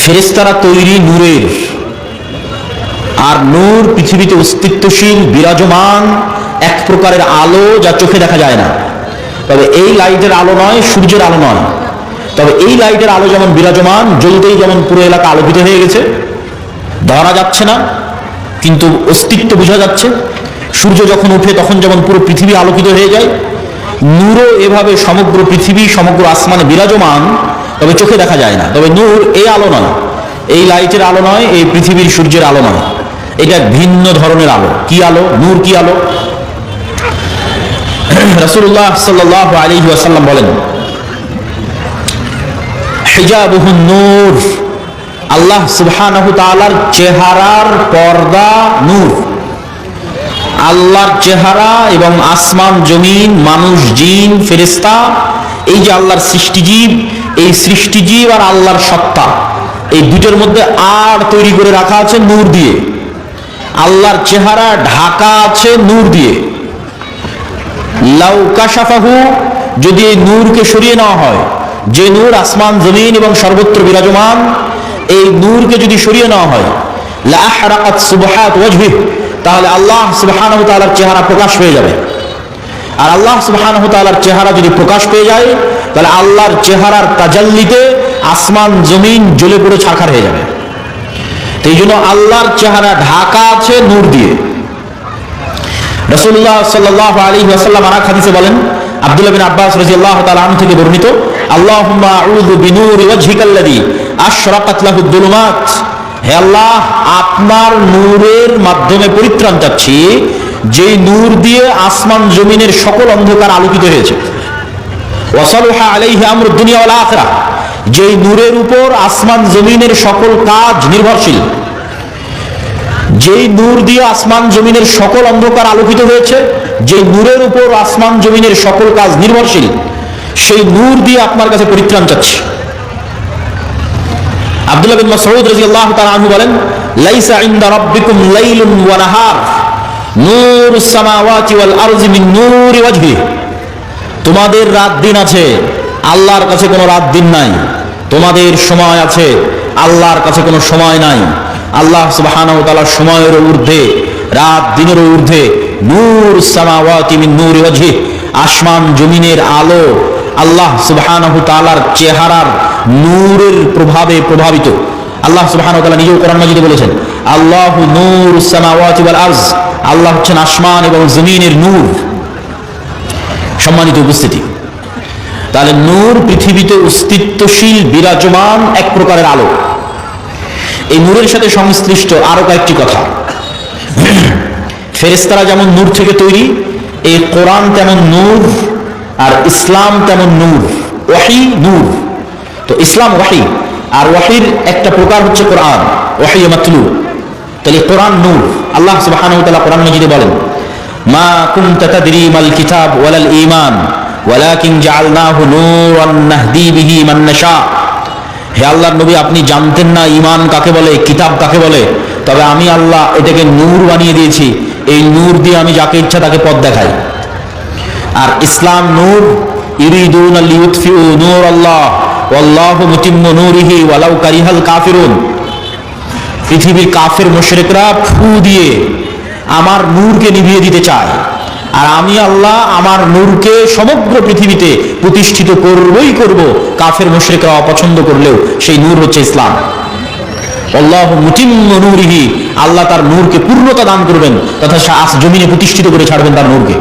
ফেরেশতারা তৈরি নূরের, আর নূর পৃথিবীতে অস্তিত্বশীল বিরাজমান এক প্রকারের আলো, যা চোখে দেখা যায় না। তবে এই লাইটের আলো নয়, সূর্যের আলো নয়। তবে এই লাইটের আলো যেমন বিরাজমান, জ্বলতেই যেমন পুরো এলাকা আলোকিত হয়ে গেছে, ধরা যাচ্ছে না কিন্তু অস্তিত্ব বোঝা যাচ্ছে। সূর্য যখন ওঠে তখন যেমন পুরো পৃথিবী আলোকিত হয়ে যায়, নূরও এভাবে সমগ্র পৃথিবী, সমগ্র আসমানে বিরাজমান, তবে চোখে দেখা যায় না। তবে নূর এই আলো নয়, এই লাইটের আলো নয়, এই পৃথিবীর সূর্যের আলো নয়, এটা ভিন্ন ধরনের আলো। কি আলো? নূর। কি আলো? রাসূলুল্লাহ সাল্লাল্লাহু আলাইহি ওয়াসাল্লাম বলেন, হিজাবুহুন নূর, আল্লাহ সুবহানাহু তাআলার চেহারার পর্দা নূর। আল্লাহর চেহারা এবং আসমান জমিন, মানুষ, জিন, ফেরেশতা, এই যে আল্লাহর সৃষ্টিজীব, এই সৃষ্টিজীব আর আল্লাহর সত্তা, এই দুটোর মধ্যে আর তৈরি করে রাখা আছে নূর দিয়ে। আল্লাহর চেহারা ঢাকা আছে নূর দিয়ে। লাউ কাশাফাহু, যদি এই নূরকে সরিয়ে নেওয়া হয়, যে নূর আসমান জমিন এবং সর্বত্র বিরাজমান, এই নূরকে যদি সরিয়ে নেওয়া হয়, লা আহরাকাত সুবহাত ওয়াজহিহি, তাহলে আল্লাহ সুবহানাহু ওয়া তাআলার চেহারা প্রকাশ পেয়ে যাবে। আর আল্লাহ সুবহানাহু ওয়া তাআলার চেহারা যদি প্রকাশ পেয়ে যায়, তাহলে আল্লাহর চেহারার তাজাল্লিতে আসমান জমিন জ্বলে পুড়ে ছারখার হয়ে যাবে। তো এই জন্য আল্লাহর চেহারা ঢাকা আছে নূর দিয়ে। রাসূলুল্লাহ সাল্লাল্লাহু আলাইহি ওয়াসাল্লাম আর এক হাদিসে বলেন, আব্দুল্লাহ বিন আব্বাস রাদিয়াল্লাহু তাআলা আনহু থেকে বর্ণিত, আল্লাহুম্মা আউযু বিনূরি ওয়াজহিকাল্লাযী আশরাকাত লাহু যুলুমাত, হে আল্লাহ, আপনার নূরের মাধ্যমে পরিত্রাণ চাচ্ছি, যে নূর দিয়ে আসমান জমিনের সকল অন্ধকার আলোকিত হয়েছে। ওয়াসালুহা আলাইহি আমরুদ দুনিয়া ওয়াল আখিরাহ, যে নূরের উপর আসমান জমিনের সকল কাজ নির্ভরশীল। যেই নূর দিয়ে আসমান জমিনের সকল অন্ধকার আলোকিত হয়েছে, যে নূরের উপর আসমান জমিনের সকল কাজ নির্ভরশীল, সেই নূর দিয়ে আপনার কাছে পরিত্রাণ চাচ্ছি। আব্দুল্লাহ বিন মাসউদ রাদিয়াল্লাহু তাআলা আনহু বলেন, লাইসা ইনদা রাব্বিকুম লাইলুন ওয়া নাহার, নূরুস সামাওয়াতি ওয়াল আরজি মিন নূরি ওয়াজহি, তোমাদের রাত দিন আছে, আল্লাহর কাছে কোনো রাত দিন নাই। তোমাদের সময় আছে, আল্লাহর কাছে কোনো সময় নাই। আল্লাহ সুবহানাহু ওয়া তাআলা সময়ের ঊর্ধ্বে, রাত দিনের ঊর্ধ্বে। নূরুস সামাওয়াতি মিন নূরি ওয়াজহি, আসমান জমিনের আলো আল্লাহ সুবহানাহু ওয়া তাআলার চেহারার নূরের প্রভাবে প্রভাবিত। আল্লাহ সুবহানাহু ওয়া তাআলা নিজেও কোরআন মাজিদে বলেছেন, আল্লাহু নূরুস সামাওয়াতি ওয়াল আরজ, আল্লাহ হচ্ছেন আসমান এবং জমিনের নূর। সম্মানিত উপস্থিতি, তাহলে নূর পৃথিবীতে অস্তিত্বশীল বিরাজমান এক প্রকারের আলো। এই নূরের সাথে সংশ্লিষ্ট আরো কয়েকটি কথা। ফেরেশতারা যেমন নূর থেকে তৈরি, এই কোরআন তেমন নূর, আর ইসলাম তেমন নূর। ওয়াহি নূর, তো ইসলাম ওয়াহি, আর ওয়াহির একটা প্রকার হচ্ছে কোরআন, ওয়াহি মাতলু। তাহলে কোরআন নূর। আল্লাহ সুবহানাহু ওয়া তাআলা কোরআন মাজিদে বলেন, মা কুনতা তাদরি মাল কিতাব ওয়ালাল ঈমান ওয়ালাকিন জাআলনাহু নূরান নাহদি বিহি মান নাশা। হে আল্লাহর নবী, আপনি জানতেন না ঈমান কাকে বলে, কিতাব কাকে বলে, তবে আমি আল্লাহ এটাকে নূর বানিয়ে দিয়েছি। এই নূর দিয়ে আমি যাকে ইচ্ছা তাকে পথ দেখাই। আর ইসলাম নূর, ইউরিদুনা লিইউতফিউ নূরাল্লাহ ওয়াল্লাহু মুতিম্মু নূরিহি ওয়ালাউ কারিহাল কাফিরুন। পৃথিবীর কাফের মুশরিকরা ফু দিয়ে আমার নূরকে নিভিয়ে দিতে চায়, আর আমি আল্লাহ আমার নূরকে সমগ্র পৃথিবীতে প্রতিষ্ঠিত করবই করব। কাফের মুশরিকরা অপছন্দ করলেও সেই নূর হচ্ছে ইসলাম। আল্লাহু মুতিম্মু নূরিহি, আল্লাহ তার নূরকে পূর্ণতা দান করবেন তথা জমিনে প্রতিষ্ঠিত করে ছাড়বেন তার নূরকে।